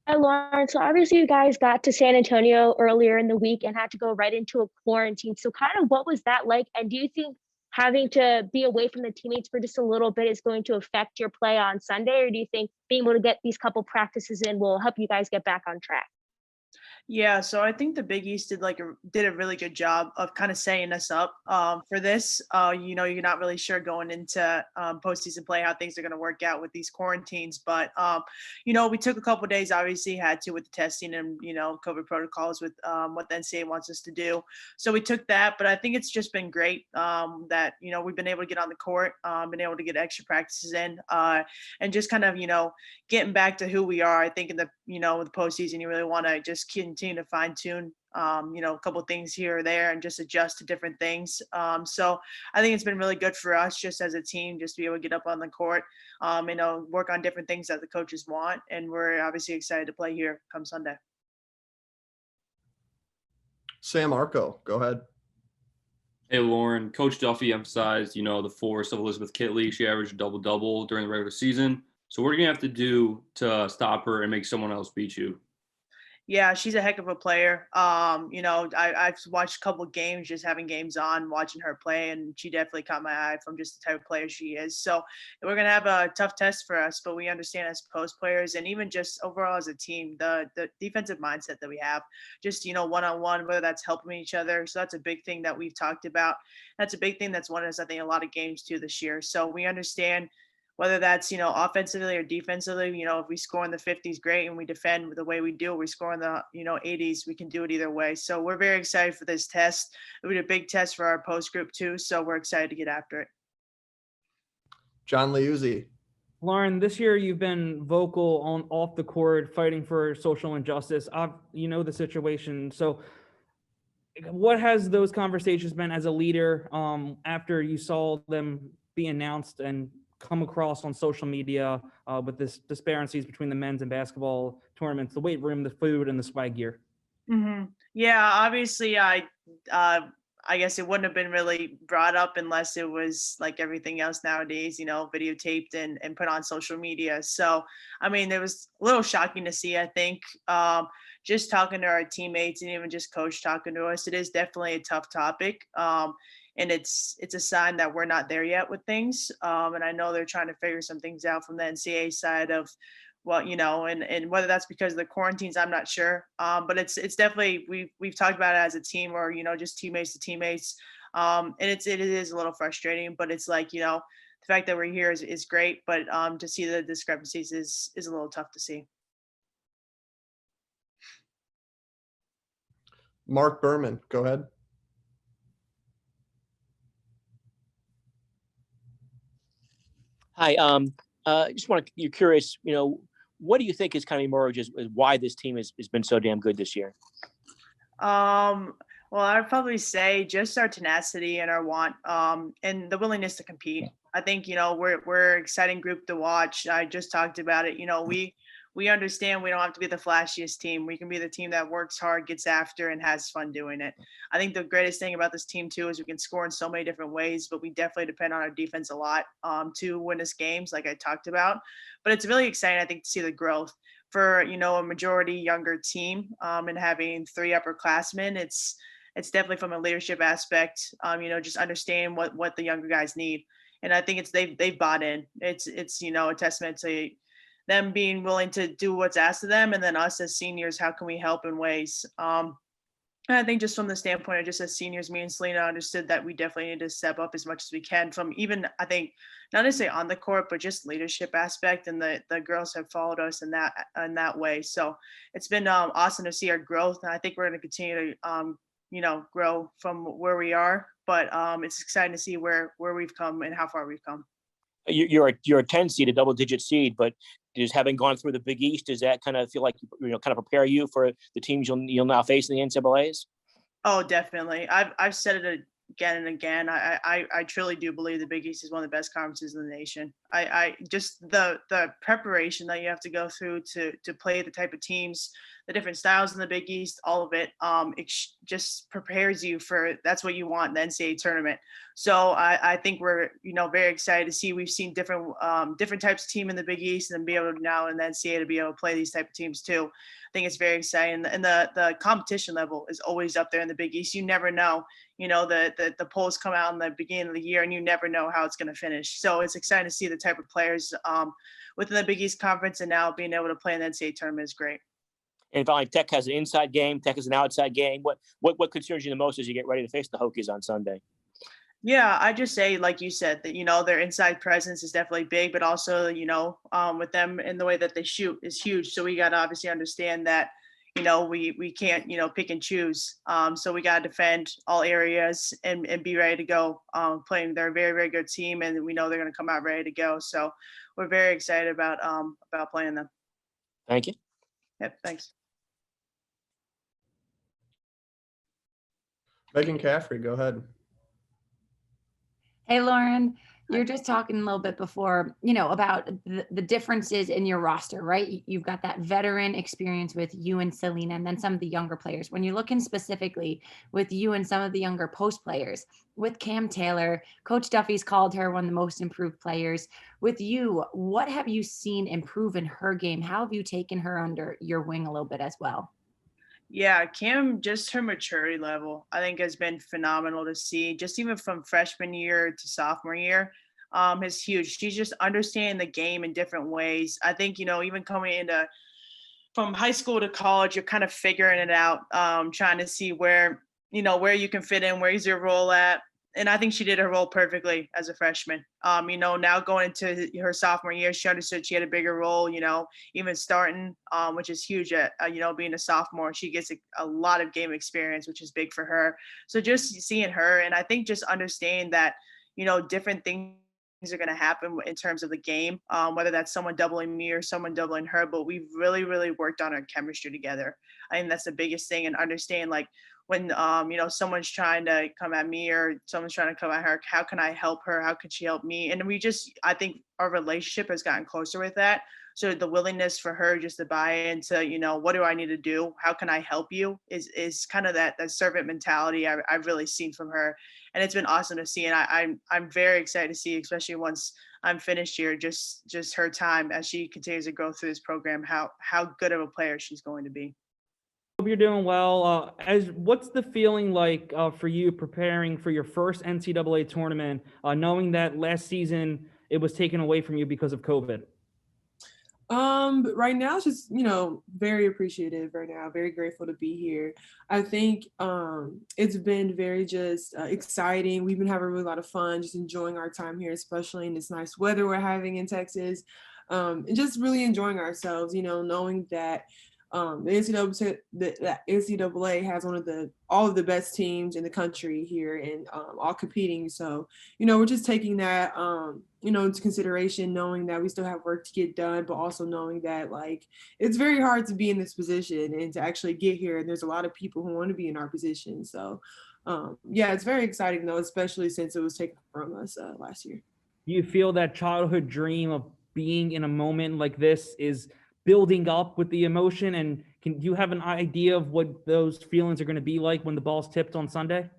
Hi, Lauren. So obviously you guys got to San Antonio earlier in the week and had to go right into a quarantine. So kind of what was that like? And do you think having to be away from the teammates for just a little bit is going to affect your play on Sunday? Or do you think being able to get these couple practices in will help you guys get back on track? Yeah, so I think the Big East did a really good job of kind of setting us up for this. You're not really sure going into postseason play how things are going to work out with these quarantines, but we took a couple of days. Obviously, had to with the testing and COVID protocols with what the NCAA wants us to do. So we took that, but I think it's just been great that we've been able to get on the court, been able to get extra practices in, and just kind of getting back to who we are. I think in the postseason, you really want to just continue to fine tune, a couple of things here or there and just adjust to different things. So I think it's been really good for us just as a team, just to be able to get up on the court, work on different things that the coaches want. And we're obviously excited to play here come Sunday. Sam Arco, go ahead. Hey, Lauren. Coach Duffy emphasized, the force of Elizabeth Kitley. She averaged a double-double during the regular season. So what are you going to have to do to stop her and make someone else beat you? Yeah, she's a heck of a player. I've watched a couple of games, just having games on, watching her play, and she definitely caught my eye from just the type of player she is. So we're gonna have a tough test for us, but we understand as post players and even just overall as a team, the defensive mindset that we have, just one on one, whether that's helping each other. So that's a big thing that we've talked about. That's a big thing that's won us, I think, a lot of games too this year. So we understand whether that's offensively or defensively. If we score in the 50s, great, and we defend the way we do. We score in the 80s, we can do it either way. So we're very excited for this test. It'll be a big test for our post group too, so we're excited to get after it. John Leuzz. Lauren, this year you've been vocal on off the court, fighting for social injustice. The situation. So what has those conversations been as a leader after you saw them be announced and come across on social media with this disparities between the men's and basketball tournaments, the weight room, the food, and the swag gear? Mm-hmm. Yeah, obviously, I guess it wouldn't have been really brought up unless it was like everything else nowadays, videotaped and put on social media. So, I mean, it was a little shocking to see, I think, just talking to our teammates and even just coach talking to us. It is definitely a tough topic. And it's a sign that we're not there yet with things. And I know they're trying to figure some things out from the NCAA side of, well, and whether that's because of the quarantines, I'm not sure. But it's definitely, we've talked about it as a team or, just teammates to teammates. And it is a little frustrating, but it's like, the fact that we're here is great, but to see the discrepancies is a little tough to see. Mark Berman, go ahead. Hi. You're curious, what do you think is kind of emerged as why this team has been so damn good this year? Well, I'd probably say just our tenacity and our want, and the willingness to compete. I think, we're an exciting group to watch. I just talked about it. We understand we don't have to be the flashiest team. We can be the team that works hard, gets after, and has fun doing it. I think the greatest thing about this team too is we can score in so many different ways, but we definitely depend on our defense a lot to win us games, like I talked about. But it's really exciting, I think, to see the growth for a majority younger team and having 3 upperclassmen. It's definitely from a leadership aspect. Just understanding what the younger guys need, and I think they've bought in. It's a testament to them being willing to do what's asked of them, and then us as seniors, how can we help in ways? And I think just from the standpoint of just as seniors, me and Selena understood that we definitely need to step up as much as we can from even, I think, not necessarily on the court, but just leadership aspect. And the girls have followed us in that way. So it's been awesome to see our growth. And I think we're going to continue to, grow from where we are. But it's exciting to see where we've come and how far we've come. You're a 10 seed, a double-digit seed, but does having gone through the Big East, does that kind of feel like kind of prepare you for the teams you'll now face in the NCAAs? Oh, definitely. I've said it again and again. I truly do believe the Big East is one of the best conferences in the nation. I just the preparation that you have to go through to play the type of teams, the different styles in the Big East, all of it, just prepares you for that's what you want in the NCAA tournament. So I think we're very excited to see. We've seen different types of team in the Big East, and be able to now in the NCAA to be able to play these type of teams too. I think it's very exciting, and the competition level is always up there in the Big East. You never know, the polls come out in the beginning of the year, and you never know how it's going to finish. So it's exciting to see the type of players within the Big East Conference, and now being able to play in the NCAA tournament is great. And finally, Tech has an inside game. Tech has an outside game. What concerns you the most as you get ready to face the Hokies on Sunday? Yeah, I just say, like you said, that, their inside presence is definitely big, but also, with them in the way that they shoot is huge. So we got to obviously understand that, we can't, pick and choose. So we got to defend all areas and be ready to go playing. They're a very, very good team, and we know they're going to come out ready to go. So we're very excited about playing them. Thank you. Yep, thanks. Megan Caffrey, go ahead. Hey, Lauren, you're just talking a little bit before, about the differences in your roster, right? You've got that veteran experience with you and Selena, and then some of the younger players. When you're looking specifically with you and some of the younger post players, with Cam Taylor, Coach Duffy's called her one of the most improved players. With you, what have you seen improve in her game? How have you taken her under your wing a little bit as well? Yeah, Cam, just her maturity level, I think has been phenomenal to see, just even from freshman year to sophomore year, is huge. She's just understanding the game in different ways. I think, even coming from high school to college, you're kind of figuring it out, trying to see where you can fit in, where's your role at. And I think she did her role perfectly as a freshman. Now going into her sophomore year, she understood she had a bigger role, even starting, which is huge at, being a sophomore. She gets a lot of game experience, which is big for her. So just seeing her, and I think just understanding that, different things are going to happen in terms of the game, whether that's someone doubling me or someone doubling her, but we've really, really worked on our chemistry together. I think that's the biggest thing, and understand when someone's trying to come at me or someone's trying to come at her, how can I help her? How can she help me? And I think our relationship has gotten closer with that. So the willingness for her just to buy into, what do I need to do? How can I help you? Is kind of that servant mentality I've really seen from her. And it's been awesome to see. And I'm very excited to see, especially once I'm finished here, just her time as she continues to grow through this program, how good of a player she's going to be. Hope you're doing well. What's the feeling like for you preparing for your first NCAA tournament, knowing that last season it was taken away from you because of COVID? Right now it's just, very appreciative right now, very grateful to be here. I think it's been very just exciting. We've been having a really lot of fun, just enjoying our time here, especially in this nice weather we're having in Texas, and just really enjoying ourselves, knowing that the NCAA has all of the best teams in the country here and all competing. So, we're just taking that, into consideration, knowing that we still have work to get done, but also knowing that it's very hard to be in this position and to actually get here. And there's a lot of people who want to be in our position. So, it's very exciting though, especially since it was taken from us last year. Do you feel that childhood dream of being in a moment like this is building up with the emotion, and do you have an idea of what those feelings are going to be like when the ball's tipped on Sunday?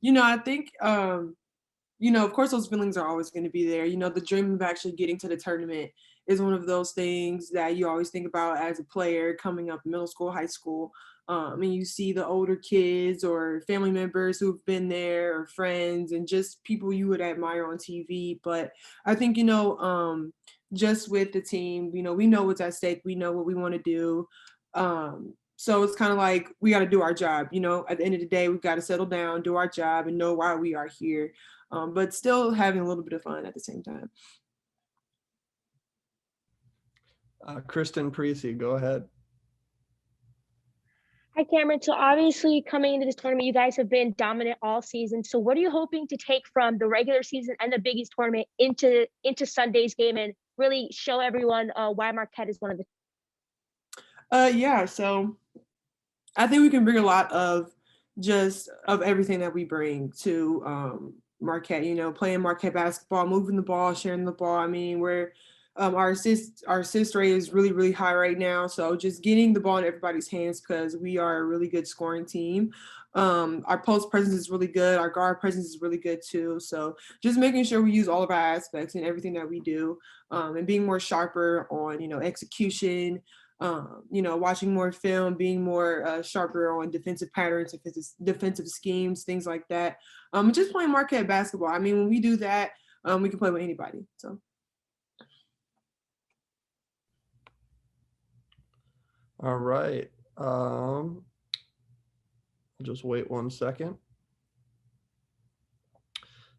I think, of course those feelings are always going to be there. The dream of actually getting to the tournament is one of those things that you always think about as a player coming up middle school, high school. And you see the older kids or family members who've been there or friends and just people you would admire on TV. But I think, just with the team, we know what's at stake. We know what we want to do. So it's kind of like we got to do our job. At the end of the day, we've got to settle down, do our job, and know why we are here, but still having a little bit of fun at the same time. Kristen Parisi, go ahead. Hi, Camryn. So obviously coming into this tournament, you guys have been dominant all season. So what are you hoping to take from the regular season and the Big East tournament into Sunday's game and really show everyone why Marquette is one of the? So I think we can bring a lot of everything that we bring to Marquette, you know, playing Marquette basketball, moving the ball, sharing the ball. I mean, we're our assist rate is really, really high right now. So just getting the ball in everybody's hands because we are a really good scoring team. Our post presence is really good. Our guard presence is really good too. So just making sure we use all of our aspects in everything that we do, and being more sharper on, you know, execution, you know, watching more film, being more sharper on defensive patterns, defensive schemes, things like that. Just playing Marquette basketball. I mean, when we do that, we can play with anybody. So. All right. I'll just wait 1 second.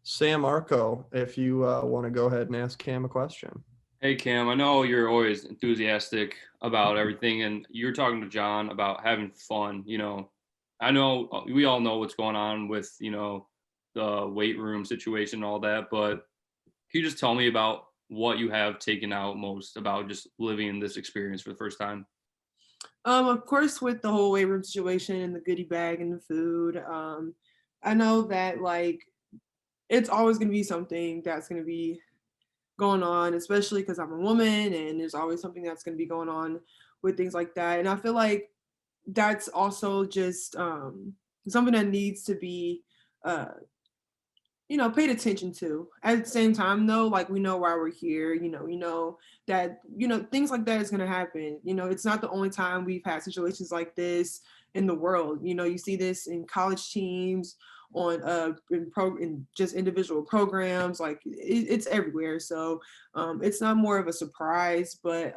Sam Arco, if you want to go ahead and ask Cam a question. Hey, Cam, I know you're always enthusiastic about everything, and you're talking to John about having fun. You know, I know we all know what's going on with, you know, the weight room situation and all that, but can you just tell me about what you have taken out most about just living in this experience for the first time? Of course, with the whole weight room situation and the goodie bag and the food, I know that like it's always going to be something that's going to be going on, especially because I'm a woman and there's always something that's going to be going on with things like that. And I feel like that's also just something that needs to be, you know, paid attention to. At the same time, though, like we know why we're here, you know that, you know, things like that is going to happen. You know, it's not the only time we've had situations like this in the world. You know, you see this in college teams, on in just individual programs, like it's everywhere. So it's not more of a surprise, but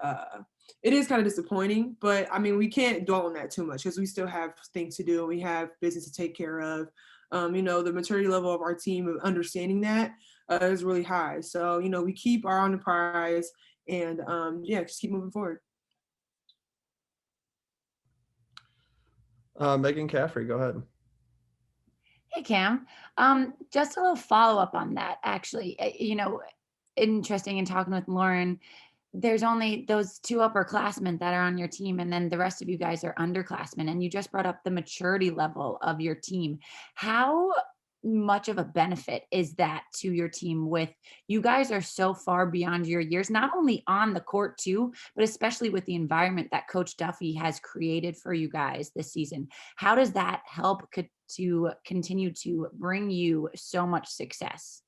it is kind of disappointing. But I mean, we can't dwell on that too much because we still have things to do. We have business to take care of. You know, the maturity level of our team of understanding that is really high. So, you know, we keep our eye on the prize and yeah, just keep moving forward. Megan Caffrey, go ahead. Hey, Cam. Just a little follow-up on that, actually. You know, interesting in talking with Lauren, there's only those 2 upperclassmen that are on your team, and then the rest of you guys are underclassmen. And you just brought up the maturity level of your team. How much of a benefit is that to your team with you guys are so far beyond your years, not only on the court too, but especially with the environment that Coach Duffy has created for you guys this season? How does that help to continue to bring you so much success?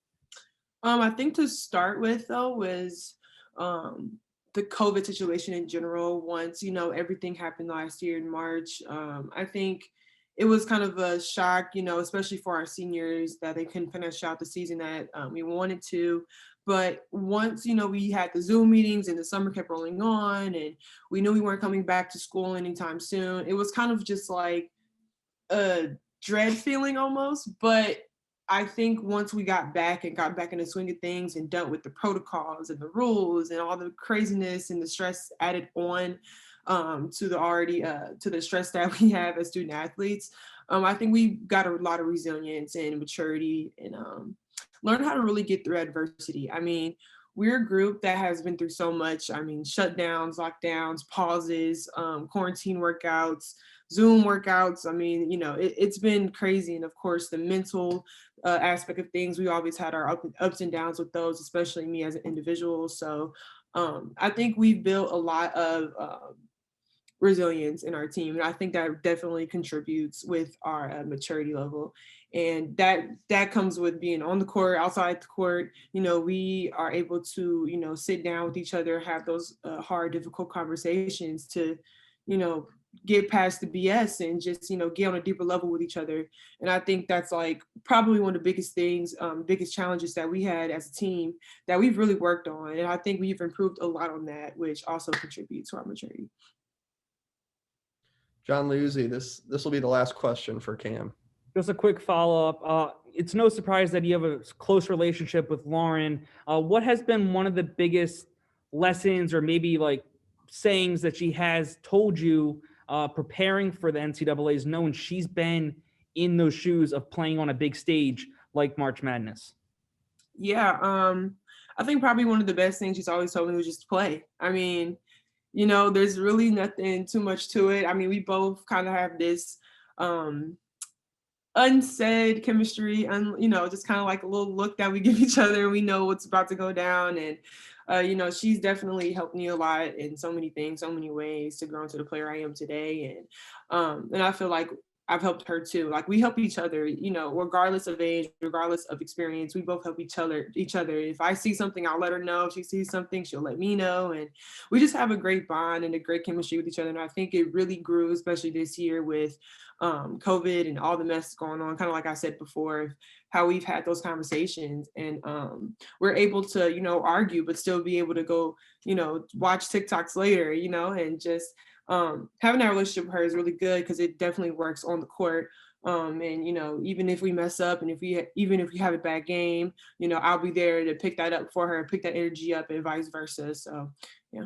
I think to start with though was the COVID situation in general. Once, you know, everything happened last year in March, I think it was kind of a shock, you know, especially for our seniors that they couldn't finish out the season that we wanted to. But once, you know, we had the Zoom meetings and the summer kept rolling on and we knew we weren't coming back to school anytime soon, it was kind of just like a dread feeling almost. But I think once we got back in the swing of things and dealt with the protocols and the rules and all the craziness and the stress added on to the stress that we have as student athletes, I think we got a lot of resilience and maturity and learned how to really get through adversity. I mean, we're a group that has been through so much. I mean, shutdowns, lockdowns, pauses, quarantine workouts, Zoom workouts. I mean, you know, it's been crazy. And of course, the mental aspect of things, we always had our ups and downs with those, especially me as an individual. So I think we've built a lot of resilience in our team. And I think that definitely contributes with our maturity level. And that comes with being on the court, outside the court. You know, we are able to, you know, sit down with each other, have those hard, difficult conversations to, you know, get past the BS and just, you know, get on a deeper level with each other. And I think that's like probably one of the biggest things, biggest challenges that we had as a team that we've really worked on. And I think we've improved a lot on that, which also contributes to our maturity. John Leuzz, this will be the last question for Cam. Just a quick follow-up. It's no surprise that you have a close relationship with Lauren. What has been one of the biggest lessons or maybe like sayings that she has told you preparing for the NCAAs, knowing she's been in those shoes of playing on a big stage like March Madness? Yeah, I think probably one of the best things she's always told me was just play. I mean, you know, there's really nothing too much to it. I mean, we both kind of have this unsaid chemistry, and just kind of like a little look that we give each other, and we know what's about to go down. And she's definitely helped me a lot in so many things, so many ways to grow into the player I am today. And I feel like I've helped her too. Like, we help each other, regardless of age, regardless of experience. We both help each other. If I see something, I'll let her know. If she sees something, she'll let me know. And we just have a great bond and a great chemistry with each other. And I think it really grew, especially this year with COVID and all the mess going on, kind of like I said before, how we've had those conversations, and we're able to, argue, but still be able to go, watch TikToks later, and just having that relationship with her is really good, because it definitely works on the court. And even if we mess up, and even if we have a bad game, I'll be there to pick that up for her, pick that energy up, and vice versa. So yeah.